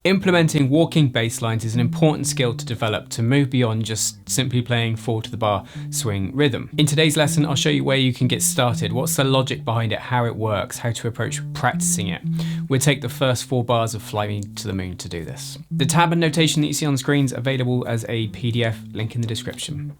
Implementing walking bass lines is an important skill to develop to move beyond just simply playing 4 to the bar swing rhythm. In today's lesson, I'll show you where you can get started, what's the logic behind it, how it works, how to approach practicing it. We'll take the first 4 bars of Fly Me to the Moon to do this. The tab and notation that you see on the screen is available as a PDF, link in the description.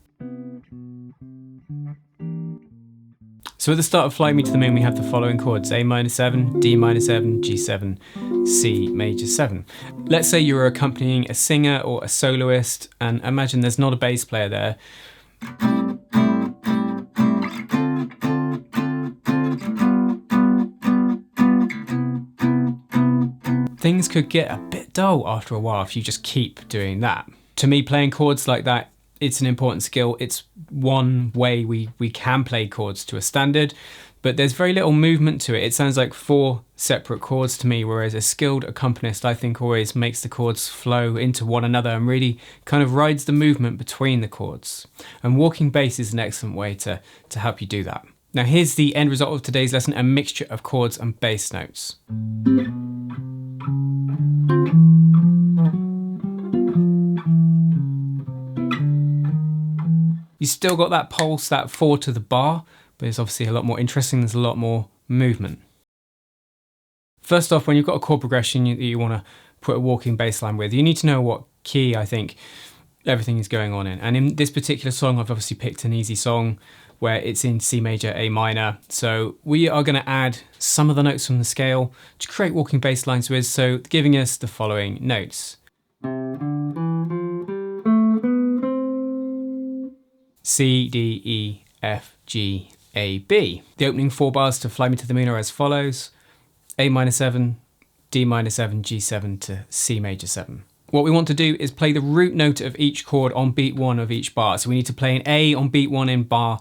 So at the start of Fly Me to the Moon, we have the following chords: A minor 7, D minor 7, G7, C major 7. Let's say you're accompanying a singer or a soloist, and imagine there's not a bass player there. Things could get a bit dull after a while if you just keep doing that. To me, playing chords like that, it's an important skill. It's one way we can play chords to a standard, but there's very little movement to it. It sounds like 4 separate chords to me, whereas a skilled accompanist, I think, always makes the chords flow into one another and really kind of rides the movement between the chords. And walking bass is an excellent way to help you do that. Now here's the end result of today's lesson, a mixture of chords and bass notes. You still got that pulse, that 4 to the bar, but it's obviously a lot more interesting. There's a lot more movement. First off, when you've got a chord progression that you want to put a walking bass line with, you need to know what key, I think, everything is going on in. And in this particular song, I've obviously picked an easy song where it's in C major, A minor. So we are going to add some of the notes from the scale to create walking bass lines with, so giving us the following notes: C, D, E, F, G, A, B. The opening 4 bars to Fly Me to the Moon are as follows: A minor 7, D minor 7, G7 to C major 7. What we want to do is play the root note of each chord on beat 1 of each bar. So we need to play an A on beat 1 in bar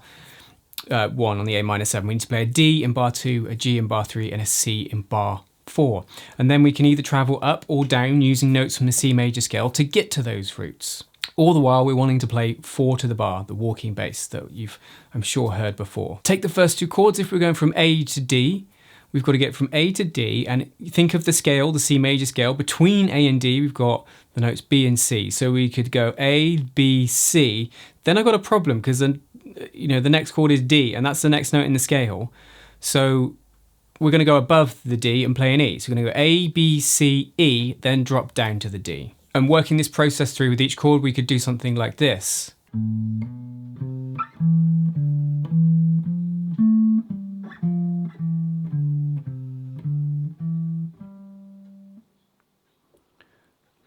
1 on the A minor 7. We need to play a D in bar 2, a G in bar 3, and a C in bar 4. And then we can either travel up or down using notes from the C major scale to get to those roots. All the while we're wanting to play 4 to the bar, the walking bass that you've, I'm sure, heard before. Take the first 2 chords. If we're going from A to D, we've got to get from A to D, and think of the scale, the C major scale. Between A and D, we've got the notes B and C. So we could go A, B, C. Then I've got a problem because then, the next chord is D, and that's the next note in the scale. So we're going to go above the D and play an E. So we're going to go A, B, C, E, then drop down to the D. And working this process through with each chord, we could do something like this.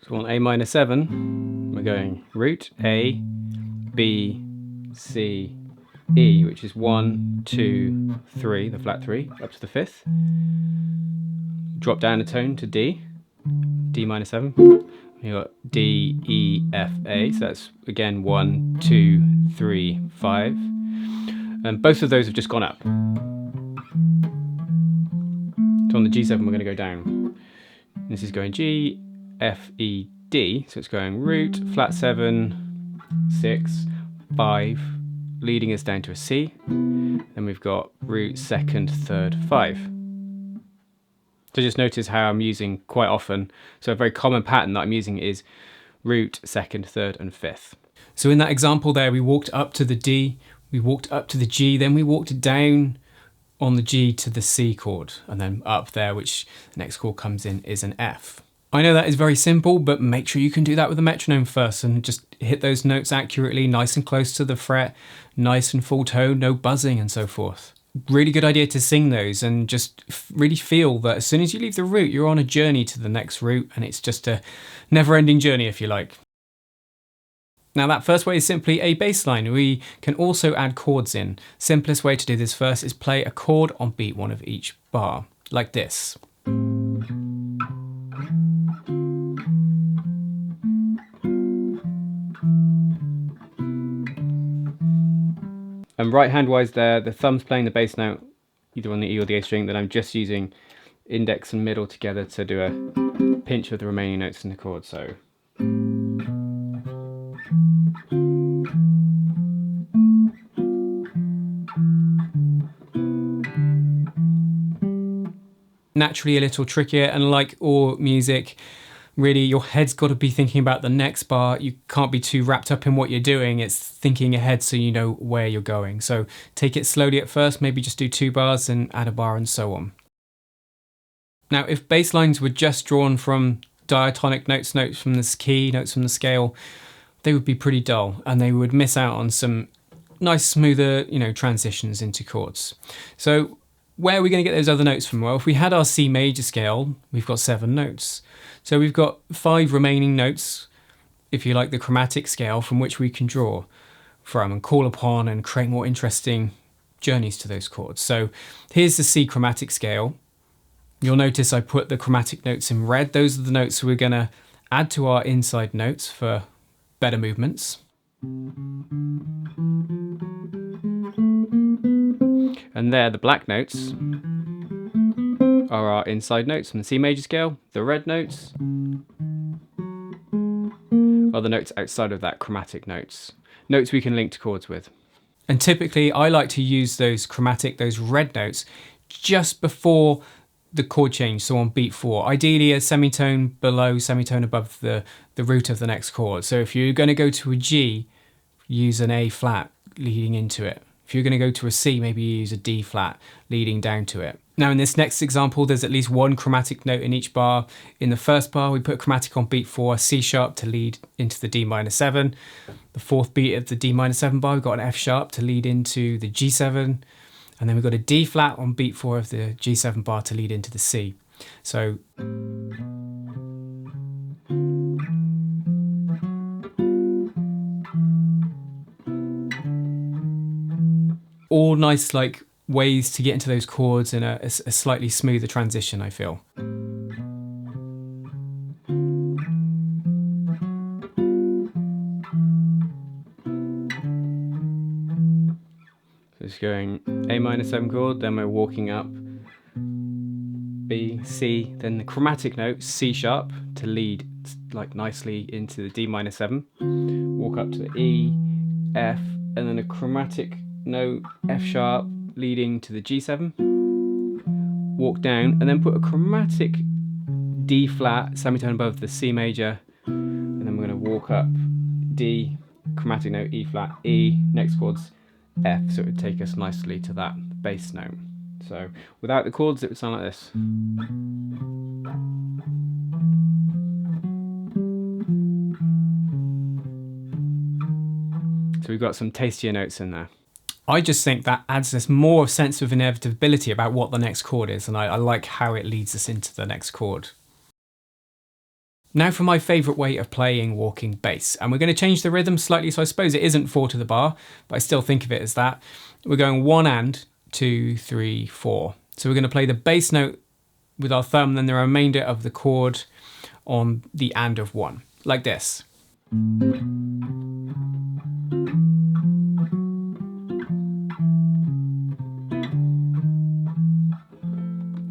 So on A minor 7, we're going root A, B, C, E, which is 1, 2, 3, the flat 3, up to the 5th. Drop down a tone to D, D minor 7. You've got D, E, F, A, so that's again 1, 2, 3, 5. And both of those have just gone up. So on the G7 we're going to go down. This is going G, F, E, D, so it's going root, flat 7, 6, 5, leading us down to a C. Then we've got root, 2nd, 3rd, 5. So just notice how I'm using quite often. So a very common pattern that I'm using is root, 2nd, 3rd, and 5th. So in that example there, we walked up to the D, we walked up to the G, then we walked down on the G to the C chord, and then up there, which the next chord comes in, is an F. I know that is very simple, but make sure you can do that with a metronome first and just hit those notes accurately, nice and close to the fret, nice and full tone, no buzzing and so forth. Really good idea to sing those and just really feel that as soon as you leave the root, you're on a journey to the next root, and it's just a never-ending journey, if you like. Now that first way is simply a bass line. We can also add chords in. Simplest way to do this first is play a chord on beat 1 of each bar, like this. And right hand wise there, the thumb's playing the bass note either on the E or the A string, then I'm just using index and middle together to do a pinch of the remaining notes in the chord. So naturally a little trickier, and like all music, Really, your head's got to be thinking about the next bar. You can't be too wrapped up in what you're doing. It's thinking ahead so you know where you're going. So take it slowly at first, maybe just do 2 bars and add a bar and so on. Now, if bass lines were just drawn from diatonic notes, notes from the key, notes from the scale, they would be pretty dull and they would miss out on some nice smoother, transitions into chords. So where are we going to get those other notes from? Well, if we had our C major scale, we've got 7 notes. So we've got 5 remaining notes, if you like, the chromatic scale from which we can draw from and call upon and create more interesting journeys to those chords. So here's the C chromatic scale. You'll notice I put the chromatic notes in red. Those are the notes we're going to add to our inside notes for better movements. And there, the black notes are our inside notes from the C major scale. The red notes are the notes outside of that chromatic notes. Notes we can link to chords with. And typically I like to use those red notes just before the chord change, so on beat 4. Ideally a semitone below, semitone above the root of the next chord. So if you're going to go to a G, use an A flat leading into it. If you're going to go to a C, maybe you use a D flat leading down to it. Now in this next example, there's at least 1 chromatic note in each bar. In the first bar, we put chromatic on beat 4, C sharp to lead into the D minor 7. The 4th beat of the D minor 7 bar, we've got an F sharp to lead into the G7. And then we've got a D flat on beat 4 of the G7 bar to lead into the C. So all nice ways to get into those chords in a slightly smoother transition, I feel. So it's going A minor 7 chord, then we're walking up B, C, then the chromatic note C sharp to lead nicely into the D minor 7. Walk up to the E, F, and then a chromatic note F sharp leading to the G7. Walk down and then put a chromatic D flat semitone above the C major, and then we're going to walk up D, chromatic note E flat, E, next chord's F, so it would take us nicely to that bass note. So without the chords it would sound like this. So we've got some tastier notes in there. I just think that adds this more sense of inevitability about what the next chord is, and I like how it leads us into the next chord. Now for my favourite way of playing walking bass, and we're going to change the rhythm slightly, so I suppose it isn't 4 to the bar, but I still think of it as that. We're going 1 and 2, 3, 4. So we're going to play the bass note with our thumb, then the remainder of the chord on the and of 1, like this.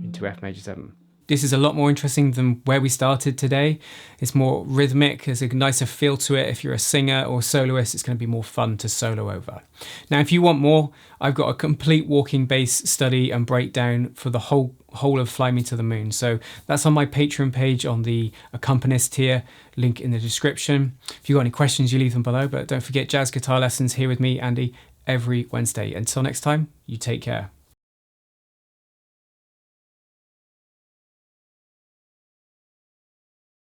Into F major 7. This is a lot more interesting than where we started today. It's more rhythmic, there's a nicer feel to it. If you're a singer or soloist, it's going to be more fun to solo over. Now, if you want more, I've got a complete walking bass study and breakdown for the whole of Fly Me to the Moon. So that's on my Patreon page on the accompanist tier, link in the description. If you've got any questions, you leave them below, but don't forget jazz guitar lessons here with me, Andy, every Wednesday. Until next time, you take care.